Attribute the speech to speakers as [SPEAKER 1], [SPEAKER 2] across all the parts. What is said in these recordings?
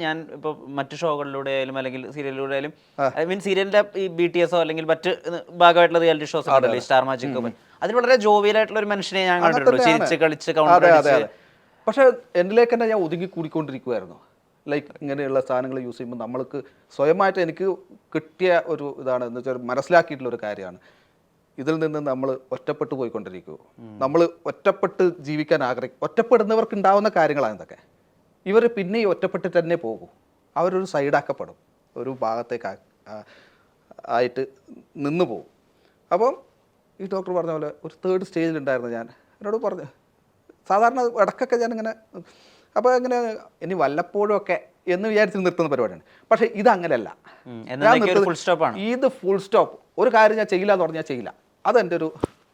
[SPEAKER 1] ഞാൻ ഇപ്പോൾ മറ്റു ഷോകളിലൂടെ ആയാലും അല്ലെങ്കിൽ സീരിയലിലൂടെ ആയാലും ഐ മീൻ സീരിയലിന്റെ ഈ BTS അല്ലെങ്കിൽ മറ്റ് ഭാഗമായിട്ടുള്ള റിയാലിറ്റി ഷോസ് ഉണ്ടല്ലോ, സ്റ്റാർ മാജിക്, അതിൽ വളരെ ജോവിയലായിട്ടുള്ള ഒരു മനുഷ്യനെ ഞാൻ കണ്ടിട്ടുള്ളൂ, ചിരിച്ച് കളിച്ച് കൗണ്ടർ അടിച്ച്.
[SPEAKER 2] പക്ഷേ എന്നിലേക്ക് തന്നെ ഞാൻ ഒതുങ്ങി കൂടിക്കൊണ്ടിരിക്കുമായിരുന്നു. ലൈക്ക് ഇങ്ങനെയുള്ള സാധനങ്ങൾ യൂസ് ചെയ്യുമ്പോൾ നമ്മൾക്ക് സ്വയമായിട്ട് എനിക്ക് കിട്ടിയ ഒരു ഇതാണ് എന്ന് വെച്ചാൽ മനസ്സിലാക്കിയിട്ടുള്ള ഒരു കാര്യമാണ്. ഇതിൽ നിന്ന് നമ്മൾ ഒറ്റപ്പെട്ടു പോയിക്കൊണ്ടിരിക്കുമോ, നമ്മൾ ഒറ്റപ്പെട്ട് ജീവിക്കാൻ ഒറ്റപ്പെടുന്നവർക്ക് ഉണ്ടാവുന്ന കാര്യങ്ങളാണ് ഇതൊക്കെ. ഇവർ പിന്നെ ഈ ഒറ്റപ്പെട്ടിട്ട് തന്നെ പോകും, അവരൊരു സൈഡാക്കപ്പെടും, ഒരു ഭാഗത്തേക്ക് ആയിട്ട് നിന്ന് പോകും. അപ്പം ഈ ഡോക്ടർ പറഞ്ഞ പോലെ ഒരു തേർഡ് സ്റ്റേജിലുണ്ടായിരുന്നു ഞാൻ. എന്നോട് പറഞ്ഞു, സാധാരണ ഇടയ്ക്കൊക്കെ ഞാനിങ്ങനെ അപ്പോൾ ഇങ്ങനെ ഇനി വല്ലപ്പോഴും ഒക്കെ എന്ന് വിചാരിച്ച് നിർത്തുന്ന പരിപാടിയാണ്. പക്ഷേ ഇതങ്ങനെയല്ല, ഇത് ഫുൾ സ്റ്റോപ്പ്. ഒരു കാര്യം ഞാൻ ചെയ്യില്ല എന്ന് പറഞ്ഞാൽ ചെയ്യില്ല. അതെൻ്റെ ഒരു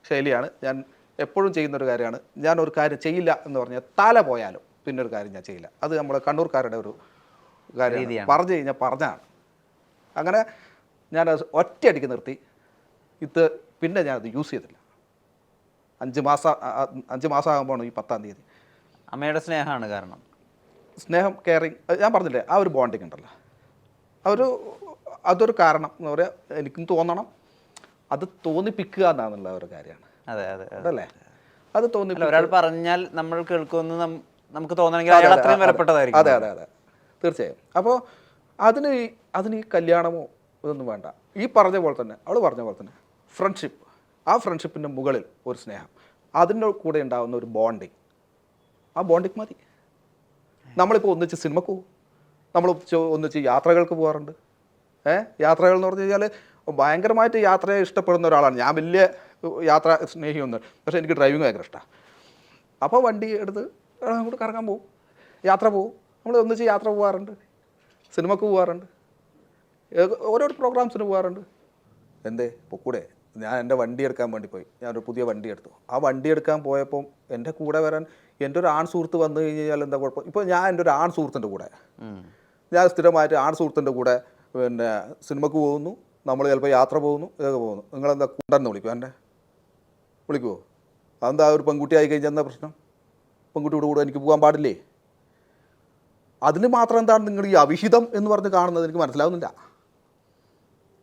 [SPEAKER 2] ശൈലിയാണ്, ഞാൻ എപ്പോഴും ചെയ്യുന്നൊരു കാര്യമാണ്. ഞാൻ ഒരു കാര്യം ചെയ്യില്ല എന്ന് പറഞ്ഞാൽ തല പോയാലും പിന്നെ ഒരു കാര്യം ഞാൻ ചെയ്യില്ല. അത് നമ്മുടെ കണ്ണൂർക്കാരുടെ ഒരു കാര്യം, പറഞ്ഞു കഴിഞ്ഞാൽ പറഞ്ഞാണ്. അങ്ങനെ ഞാനത് ഒറ്റയടിക്ക് നിർത്തി. പിന്നെ ഞാനത് യൂസ് ചെയ്തില്ല. 5 മാസം ആകുമ്പോഴാണ് ഈ 10-ാം തീയതി.
[SPEAKER 1] അമ്മയുടെ സ്നേഹമാണ് കാരണം.
[SPEAKER 2] സ്നേഹം, കെയറിങ്, ഞാൻ പറഞ്ഞില്ലേ, ആ ഒരു ബോണ്ടിങ് ഉണ്ടല്ലോ, അതൊരു കാരണം എന്ന് പറയാം. എനിക്കും തോന്നണം, അത് തോന്നിപ്പിക്കുക എന്നാന്നുള്ള ഒരു കാര്യമാണ്.
[SPEAKER 1] അതെ അതെ
[SPEAKER 2] അതല്ലേ, അത്
[SPEAKER 1] ഒരാൾ പറഞ്ഞാൽ നമ്മൾ കേൾക്കുമെന്ന് നമുക്ക് തോന്നണമെങ്കിൽ അയാൾ അത്രയും വിലപ്പെട്ടതായിരിക്കും.
[SPEAKER 2] അതെ അതെ അതെ, തീർച്ചയായും. അപ്പോൾ അതിന് ഈ കല്യാണമോ ഇതൊന്നും വേണ്ട. ഈ പറഞ്ഞ പോലെ തന്നെ, അവൾ പറഞ്ഞ പോലെ തന്നെ ഫ്രണ്ട്ഷിപ്പ്, ആ ഫ്രണ്ട്ഷിപ്പിൻ്റെ മുകളിൽ ഒരു സ്നേഹം, അതിൻ്റെ കൂടെ ഉണ്ടാകുന്ന ഒരു ബോണ്ടിങ്, ആ ബോണ്ടിങ് മതി. നമ്മളിപ്പോൾ ഒന്നിച്ച് സിനിമക്ക് പോകും, നമ്മൾ ഒന്നിച്ച് യാത്രകൾക്ക് പോകാറുണ്ട്. യാത്രകൾ എന്ന് പറഞ്ഞു കഴിഞ്ഞാൽ ഭയങ്കരമായിട്ട് യാത്രയെ ഇഷ്ടപ്പെടുന്ന ഒരാളാണ് ഞാൻ. വലിയ യാത്ര സ്നേഹിയൊന്നും, പക്ഷേ എനിക്ക് ഡ്രൈവിങ് ഭയങ്കര ഇഷ്ടമാണ്. അപ്പോൾ വണ്ടി എടുത്ത് അങ്ങോട്ട് കറങ്ങാൻ പോകും, യാത്ര പോകും. നമ്മൾ ഒന്നിച്ച് യാത്ര പോകാറുണ്ട്, സിനിമക്ക് പോകാറുണ്ട്, ഓരോ പ്രോഗ്രാംസിന് പോകാറുണ്ട്. പൊക്കൂടെ? ഞാൻ എൻ്റെ വണ്ടി എടുക്കാൻ വേണ്ടി പോയി, ഞാനൊരു പുതിയ വണ്ടി എടുത്തു. ആ വണ്ടി എടുക്കാൻ പോയപ്പം എൻ്റെ കൂടെ വരാൻ എൻ്റെ ഒരു ആൺ സുഹൃത്ത് വന്നു കഴിഞ്ഞാൽ എന്താ കുഴപ്പം? ഇപ്പോൾ ഞാൻ എൻ്റെ ഒരു ആൺ സുഹൃത്തിൻ്റെ കൂടെ, ഞാൻ സ്ഥിരമായിട്ട് ആൺ സുഹൃത്തിൻ്റെ കൂടെ പിന്നെ സിനിമക്ക് പോകുന്നു, നമ്മൾ ചിലപ്പോൾ യാത്ര പോകുന്നു, ഇതൊക്കെ പോകുന്നു. നിങ്ങളെന്താ കൂണ്ടെന്ന് വിളിക്കുമോ? വിളിക്കുമോ? അതെന്താ ഒരു പെൺകുട്ടി ആയി കഴിഞ്ഞാൽ എന്താ പ്രശ്നം? പെൺകുട്ടിയോട് കൂടെ എനിക്ക് പോകാൻ പാടില്ലേ? അതിന് മാത്രം എന്താണ് നിങ്ങൾ ഈ അവിഹിതം എന്ന് പറഞ്ഞ് കാണുന്നത്? എനിക്ക് മനസ്സിലാവുന്നില്ല.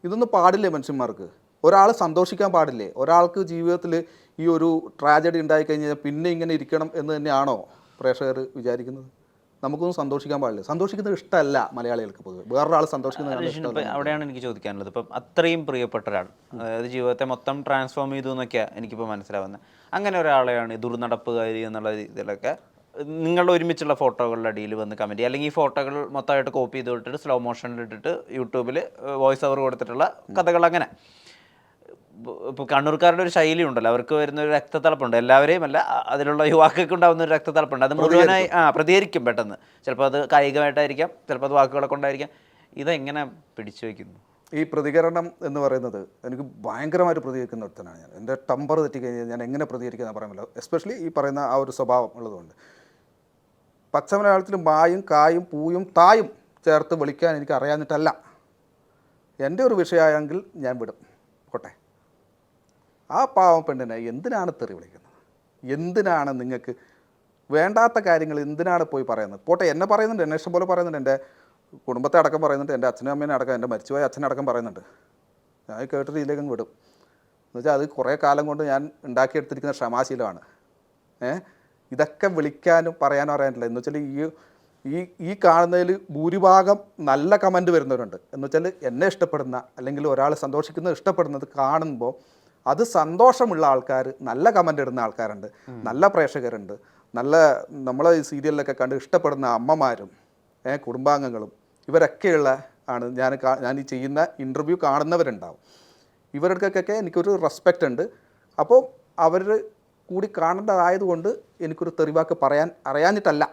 [SPEAKER 2] ഇതൊന്നും പാടില്ലേ മനുഷ്യന്മാർക്ക്? ഒരാൾ സന്തോഷിക്കാൻ പാടില്ലേ? ഒരാൾക്ക് ജീവിതത്തിൽ ഈ ഒരു ട്രാജഡി ഉണ്ടായിക്കഴിഞ്ഞാൽ പിന്നെ ഇങ്ങനെ ഇരിക്കണം എന്ന് തന്നെയാണോ പ്രേക്ഷകർ വിചാരിക്കുന്നത്? നമുക്കൊന്നും സന്തോഷിക്കാൻ പാടില്ല. സന്തോഷിക്കുന്നത് ഇഷ്ടമല്ല മലയാളികൾക്ക് പൊതുവെ. വേറൊരാൾ സന്തോഷിക്കുന്നത്
[SPEAKER 1] അവിടെയാണ് എനിക്ക് ചോദിക്കാനുള്ളത്. ഇപ്പം അത്രയും പ്രിയപ്പെട്ട ഒരാൾ, അതായത് ജീവിതത്തെ മൊത്തം ട്രാൻസ്ഫോം ചെയ്തു എന്നൊക്കെയാണ് എനിക്കിപ്പോൾ മനസ്സിലാവുന്നത്. അങ്ങനെ ഒരാളെയാണ് ദുർനടപ്പുകാരി എന്നുള്ള ഇതിലൊക്കെ നിങ്ങളുടെ ഒരുമിച്ചുള്ള ഫോട്ടോകളുടെ അടിയിൽ വന്ന് കമൻറ്റ് ചെയ്യുക, അല്ലെങ്കിൽ ഈ ഫോട്ടോകൾ മൊത്തമായിട്ട് കോപ്പി ചെയ്ത് വിട്ടിട്ട് സ്ലോ മോഷനിൽ ഇട്ടിട്ട് യൂട്യൂബിൽ വോയിസ് ഓവർ കൊടുത്തിട്ടുള്ള കഥകൾ. അങ്ങനെ ഇപ്പോൾ കണ്ണൂർക്കാരുടെ ഒരു ശൈലി ഉണ്ടല്ലോ, അവർക്ക് വരുന്ന ഒരു രക്തത്തിളപ്പുണ്ട്. എല്ലാവരെയും അല്ല, അതിലുള്ള യുവാക്കൾക്ക് ഉണ്ടാകുന്ന ഒരു രക്തത്തിളപ്പുണ്ട്. അത് മുഴുവനായി പ്രതികരിക്കും പെട്ടെന്ന്. ചിലപ്പോൾ അത് കായികമായിട്ടായിരിക്കാം, ചിലപ്പോൾ അത് വാക്കുകളെ കൊണ്ടായിരിക്കാം. ഇതെങ്ങനെ പിടിച്ചു വയ്ക്കുന്നു?
[SPEAKER 2] ഈ പ്രതികരണം എന്ന് പറയുന്നത് എനിക്ക് ഭയങ്കരമായിട്ട് പ്രതികരിക്കുന്ന ഒരുത്തനാണ് ഞാൻ. എൻ്റെ ടമ്പർ തെറ്റിക്കഴിഞ്ഞാൽ ഞാൻ എങ്ങനെ പ്രതികരിക്കുന്ന പറയാമല്ലോ. എസ്പെഷ്യലി ഈ പറയുന്ന ആ ഒരു സ്വഭാവം ഉള്ളതുകൊണ്ട്. പച്ച മലയാളത്തിൽ മായും കായും പൂയും തായും ചേർത്ത് വിളിക്കാൻ എനിക്ക് അറിയാഞ്ഞിട്ടല്ല. എൻ്റെ ഒരു വിഷയമായെങ്കിൽ ഞാൻ വിടും, പോട്ടെ. ആ പാവം പെണ്ണിനെ എന്തിനാണ് തെറി വിളിക്കുന്നത്? എന്തിനാണ് നിങ്ങൾക്ക് വേണ്ടാത്ത കാര്യങ്ങൾ എന്തിനാണ് പോയി പറയുന്നത്? പോട്ടെ, എന്നെ പറയുന്നുണ്ട്, എന്നെ ഇഷ്ടം പോലെ പറയുന്നുണ്ട്, എൻ്റെ കുടുംബത്തെ അടക്കം പറയുന്നുണ്ട്, എൻ്റെ അച്ഛനും അമ്മേനെ അടക്കം, എൻ്റെ മരിച്ചുപോയ അച്ഛനടക്കം പറയുന്നുണ്ട്. ഞാൻ കേട്ടിട്ട് ഇതിലേക്കും വിടും. എന്നുവെച്ചാൽ അത് കുറേ കാലം കൊണ്ട് ഞാൻ ഉണ്ടാക്കിയെടുത്തിരിക്കുന്ന ക്ഷമാശീലമാണ്. ഇതൊക്കെ വിളിക്കാനും പറയാനും അറിയാനില്ല. എന്ന് വെച്ചാൽ ഈ കാണുന്നതിൽ ഭൂരിഭാഗം നല്ല കമൻറ്റ് വരുന്നവരുണ്ട്. എന്ന് വെച്ചാൽ എന്നെ ഇഷ്ടപ്പെടുന്ന അല്ലെങ്കിൽ ഒരാൾ സന്തോഷിക്കുന്നത് ഇഷ്ടപ്പെടുന്നത് കാണുമ്പോൾ അത് സന്തോഷമുള്ള ആൾക്കാർ, നല്ല കമൻ്റ് ഇടുന്ന ആൾക്കാരുണ്ട്, നല്ല പ്രേക്ഷകരുണ്ട്, നല്ല നമ്മളെ ഈ സീരിയലിലൊക്കെ കണ്ട് ഇഷ്ടപ്പെടുന്ന അമ്മമാരും കുടുംബാംഗങ്ങളും ഇവരൊക്കെയുള്ള ആണ് ഞാൻ ഈ ചെയ്യുന്ന ഇൻ്റർവ്യൂ കാണുന്നവരുണ്ടാവും. ഇവരുടെക്കൊക്കെ എനിക്കൊരു റെസ്പെക്റ്റ് ഉണ്ട്. അപ്പോൾ അവർ കൂടി കാണേണ്ടതായതുകൊണ്ട് എനിക്കൊരു തെറിവാക്ക് പറയാൻ അറിയാഞ്ഞിട്ടല്ല.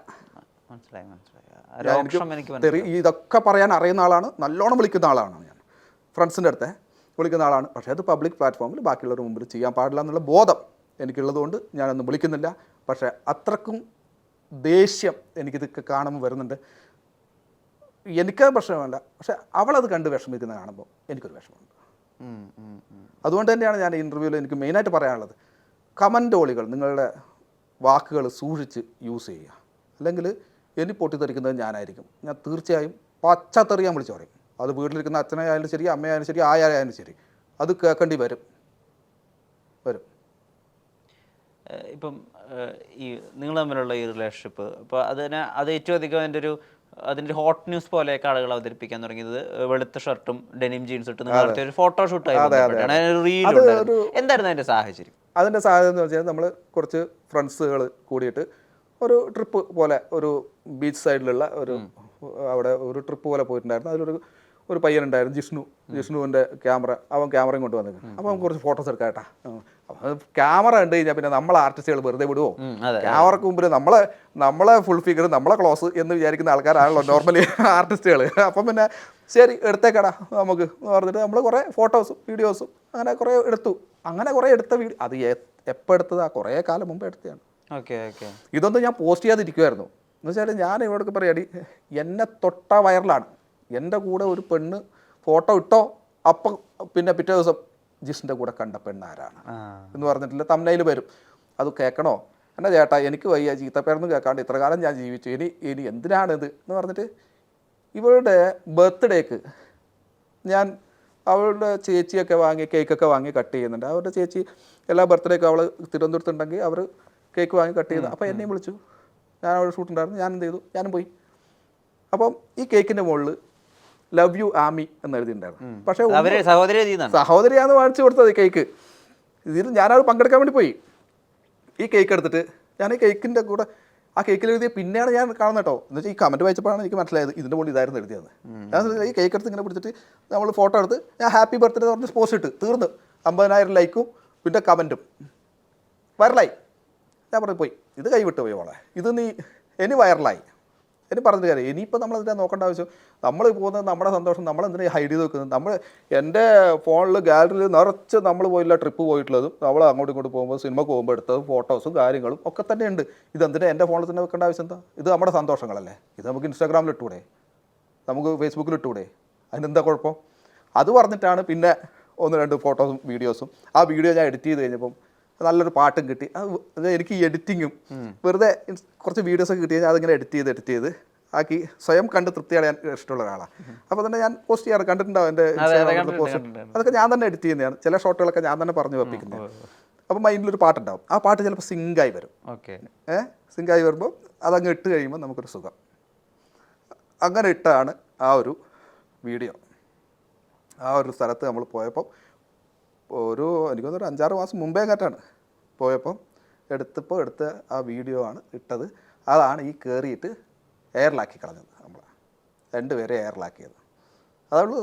[SPEAKER 2] ഇതൊക്കെ പറയാൻ അറിയുന്ന ആളാണ്, നല്ലോണം വിളിക്കുന്ന ആളാണ് ഞാൻ. ഫ്രണ്ട്സിൻ്റെ അടുത്ത് വിളിക്കുന്ന ആളാണ്. പക്ഷേ അത് പബ്ലിക് പ്ലാറ്റ്ഫോമിൽ ബാക്കിയുള്ളവരുടെ മുമ്പിൽ ചെയ്യാൻ പാടില്ല എന്നുള്ള ബോധം എനിക്കുള്ളതുകൊണ്ട് ഞാനൊന്നും വിളിക്കുന്നില്ല. പക്ഷേ അത്രക്കും ദേഷ്യം എനിക്കിതൊക്കെ കാണുമ്പോൾ വരുന്നുണ്ട്. എനിക്ക് പ്രശ്നമല്ല, പക്ഷെ അവളത് കണ്ട് വിഷമിക്കുന്നത് കാണുമ്പോൾ എനിക്കൊരു വിഷമമുണ്ട്. അതുകൊണ്ട് തന്നെയാണ് ഞാൻ ഇൻ്റർവ്യൂവിൽ എനിക്ക് മെയിനായിട്ട് പറയാനുള്ളത്, കമൻറ്റോളികൾ നിങ്ങളുടെ വാക്കുകൾ സൂക്ഷിച്ച് യൂസ് ചെയ്യുക. അല്ലെങ്കിൽ ഇനി പൊട്ടിത്തെറിക്കുന്നത് ഞാനായിരിക്കും. ഞാൻ തീർച്ചയായും പച്ചത്തെറി ഞാൻ വിളിച്ചു പറയും. അത് വീട്ടിലിരിക്കുന്ന അച്ഛനായാലും ശരി, അമ്മയായാലും ശരി, ആയാലും ശരി, അത് കേൾക്കേണ്ടി വരും.
[SPEAKER 1] ഇപ്പം ഈ നിങ്ങൾ തമ്മിലുള്ള ഈ റിലേഷൻഷിപ്പ് ഇപ്പോൾ അത് ഏറ്റവും അധികം അതിൻ്റെ ഹോട്ട് ന്യൂസ് പോലെയൊക്കെ ആളുകൾ അവതരിപ്പിക്കാൻ തുടങ്ങിയത് വെളുത്ത ഷർട്ടും ഡെനിം ജീൻസ് ഇട്ട് നിങ്ങൾ നടത്തിയ ഒരു ഫോട്ടോഷൂട്ടായി ബന്ധപ്പെട്ടാണ്. അതിനൊരു റീൽ ഉണ്ടായിരുന്നു. എന്തായിരുന്നു അതിൻ്റെ സാഹചര്യം?
[SPEAKER 2] അതിൻ്റെ സാഹചര്യം എന്ന് വെച്ചാൽ നമ്മൾ കുറച്ച് ഫ്രണ്ട്സുകൾ കൂടിയിട്ട് ഒരു ട്രിപ്പ് പോലെ ഒരു ബീച്ച് സൈഡിലുള്ള അവിടെ ഒരു ട്രിപ്പ് പോലെ പോയിട്ടുണ്ടായിരുന്നു. അതിലൊരു പയ്യനുണ്ടായിരുന്നു, ജിഷ്ണുവിൻ്റെ അവൻ ക്യാമറയും കൊണ്ട് വന്നിരിക്കുന്നു. അപ്പോൾ നമുക്ക് കുറച്ച് ഫോട്ടോസ് എടുക്കാം. ക്യാമറ കണ്ടു കഴിഞ്ഞാൽ പിന്നെ നമ്മളെ ആർട്ടിസ്റ്റുകൾ വെറുതെ വിടുവോ? ക്യാമറക്ക് മുമ്പിൽ നമ്മളെ ഫുൾ ഫിഗർ, നമ്മളെ ക്ലോസ് എന്ന് വിചാരിക്കുന്ന ആൾക്കാരാണല്ലോ നോർമലി ആർട്ടിസ്റ്റുകൾ. അപ്പം പിന്നെ ശരി എടുത്തേക്കടാ നമുക്ക് എന്ന് പറഞ്ഞിട്ട് നമ്മൾ കുറേ ഫോട്ടോസും വീഡിയോസും അങ്ങനെ കുറേ എടുത്തു. അങ്ങനെ കുറേ എടുത്ത വീഡിയോ അത് എപ്പോൾ എടുത്തതാ? കുറേ കാലം മുമ്പ് എടുത്തതാണ്. ഇതൊന്നും ഞാൻ പോസ്റ്റ് ചെയ്യാതിരിക്കുമായിരുന്നു. എന്ന് വെച്ചാൽ ഞാൻ ഇവിടേക്ക് പറയാടി, എന്നെ തൊട്ട വൈറലാണ്. എൻ്റെ കൂടെ ഒരു പെണ്ണ് ഫോട്ടോ ഇട്ടോ, അപ്പം പിന്നെ പിറ്റേ ദിവസം ജിഷിൻ്റെ കൂടെ കണ്ട പെണ്ണാരാണ് എന്ന് പറഞ്ഞിട്ടില്ല തംബ്നെയിൽ വരും. അത് കേൾക്കണോ? എന്നാ ചേട്ടാ എനിക്ക് വയ്യ, ചീത്തപ്പേരൊന്നും കേൾക്കാണ്ട് ഇത്ര കാലം ഞാൻ ജീവിച്ചു, ഇനി എന്തിനാണിത് എന്ന് പറഞ്ഞിട്ട് ഇവളുടെ ബർത്ത്ഡേക്ക് ഞാൻ അവളുടെ ചേച്ചിയൊക്കെ കേക്കൊക്കെ വാങ്ങി കട്ട് ചെയ്യുന്നുണ്ട്. അവരുടെ ചേച്ചി എല്ലാ ബർത്ത്ഡേക്കും അവൾ തിരുവനന്തപുരത്തുണ്ടെങ്കിൽ അവർ കേക്ക് വാങ്ങി കട്ട് ചെയ്തു. അപ്പോൾ എന്നെയും വിളിച്ചു. ഞാൻ അവിടെ ഷൂട്ടുണ്ടായിരുന്നു. ഞാൻ എന്ത് ചെയ്തു? ഞാനും പോയി. അപ്പം ഈ കേക്കിൻ്റെ മുകളിൽ ലവ് യു ആമി എന്ന് എഴുതിയിട്ടുണ്ടായിരുന്നു. പക്ഷേ സഹോദരിയാന്ന് വാങ്ങിച്ചു കൊടുത്തത് കേക്ക്. ഇതിൽ ഞാനത് പങ്കെടുക്കാൻ വേണ്ടി പോയി. ഈ കേക്ക് എടുത്തിട്ട് ഞാൻ ഈ കേക്കിൻ്റെ കൂടെ ആ കേക്കിൽ എഴുതിയ പിന്നെയാണ് ഞാൻ കാണുന്നത് കേട്ടോ. എന്ന് വെച്ചാൽ ഈ കമൻറ്റ് വായിച്ചപ്പോഴാണ് എനിക്ക് മനസ്സിലായത് ഇതിൻ്റെ മുകളിൽ ഇതായിരുന്നു എഴുതിയത്. ഞാൻ ഈ കേക്ക് എടുത്ത് ഇങ്ങനെ പിടിച്ചിട്ട് നമ്മൾ ഫോട്ടോ എടുത്ത് ഞാൻ ഹാപ്പി ബർത്ത്ഡേ എന്ന് പറഞ്ഞ് പോസ്റ്റ് ഇട്ട് തീർന്ന് 50,000 ലൈക്കും പിന്നെ കമൻറ്റും വൈറലായി. ഞാൻ പറഞ്ഞു പോയി, ഇത് കൈവിട്ട് പോയി മോളെ, ഇത് നീ ഇനി വൈറലായി. ഇനി പറഞ്ഞിട്ട് കാര്യം ഇനിയിപ്പോൾ നമ്മളതിനെ നോക്കേണ്ട ആവശ്യം. നമ്മൾ പോകുന്നത് നമ്മുടെ സന്തോഷം നമ്മളെന്തിനാ ഹൈഡ് ചെയ്ത് വെക്കുന്നത്? എൻ്റെ ഫോണിൽ ഗാലറിയിൽ നിറച്ച് നമ്മൾ പോയില്ല ട്രിപ്പ് പോയിട്ടുള്ളതും നമ്മൾ അങ്ങോട്ടും ഇങ്ങോട്ട് പോകുമ്പോൾ സിനിമക്ക് പോകുമ്പോൾ എടുത്തതും ഫോട്ടോസും കാര്യങ്ങളും ഒക്കെ തന്നെ ഉണ്ട്. ഇതെന്തിനാ എൻ്റെ ഫോണിൽ തന്നെ വെക്കേണ്ട ആവശ്യം എന്താ? ഇത് നമ്മുടെ സന്തോഷങ്ങളല്ലേ. ഇത് നമുക്ക് ഇൻസ്റ്റാഗ്രാമിൽ ഇട്ടൂടെ, നമുക്ക് ഫേസ്ബുക്കിൽ ഇട്ടൂടെ, അതിനെന്താ കുഴപ്പം? അത് പറഞ്ഞിട്ടാണ് പിന്നെ 1-2 ഫോട്ടോസും വീഡിയോസും. ആ വീഡിയോ ഞാൻ എഡിറ്റ് ചെയ്ത് കഴിഞ്ഞപ്പം നല്ലൊരു പാട്ടും കിട്ടി. അത് എനിക്ക് ഈ എഡിറ്റിങ്ങും വെറുതെ കുറച്ച് വീഡിയോസൊക്കെ കിട്ടി കഴിഞ്ഞാൽ അതിങ്ങനെ എഡിറ്റ് ചെയ്ത് ആക്കി സ്വയം കണ്ട് തൃപ്തിയാണ് ഇഷ്ടമുള്ള ഒരാളാണ്. അപ്പോൾ തന്നെ ഞാൻ പോസ്റ്റ് ചെയ്യാറ് കണ്ടിട്ടുണ്ടാവും. എൻ്റെ ഇൻസ്റ്റാഗ്രാമിൽ പോസ്റ്റ് അതൊക്കെ ഞാൻ തന്നെ എഡിറ്റ് ചെയ്യുന്നതാണ്. ചില ഷോട്ടുകളൊക്കെ ഞാൻ തന്നെ പറഞ്ഞു വെപ്പിക്കുന്നത്. അപ്പോൾ മൈൻഡിലൊരു പാട്ടുണ്ടാവും. ആ പാട്ട് ചിലപ്പോൾ സിങ്കായി വരും. സിങ്കായി വരുമ്പോൾ അതങ്ങ് ഇട്ട് കഴിയുമ്പോൾ നമുക്കൊരു സുഖം. അങ്ങനെ ഇട്ടാണ് ആ ഒരു വീഡിയോ. ആ ഒരു സ്ഥലത്ത് നമ്മൾ പോയപ്പോൾ എനിക്കൊന്നൊരു 5-6 മാസം മുമ്പേ കാറ്റാണ് പോയപ്പം എടുത്ത ആ വീഡിയോ ആണ് ഇട്ടത്. അതാണ് ഈ കയറിയിട്ട് എയറിലാക്കി കളഞ്ഞത്. നമ്മൾ 2 പേരെ എയറിലാക്കിയത്. അതുകൊണ്ട്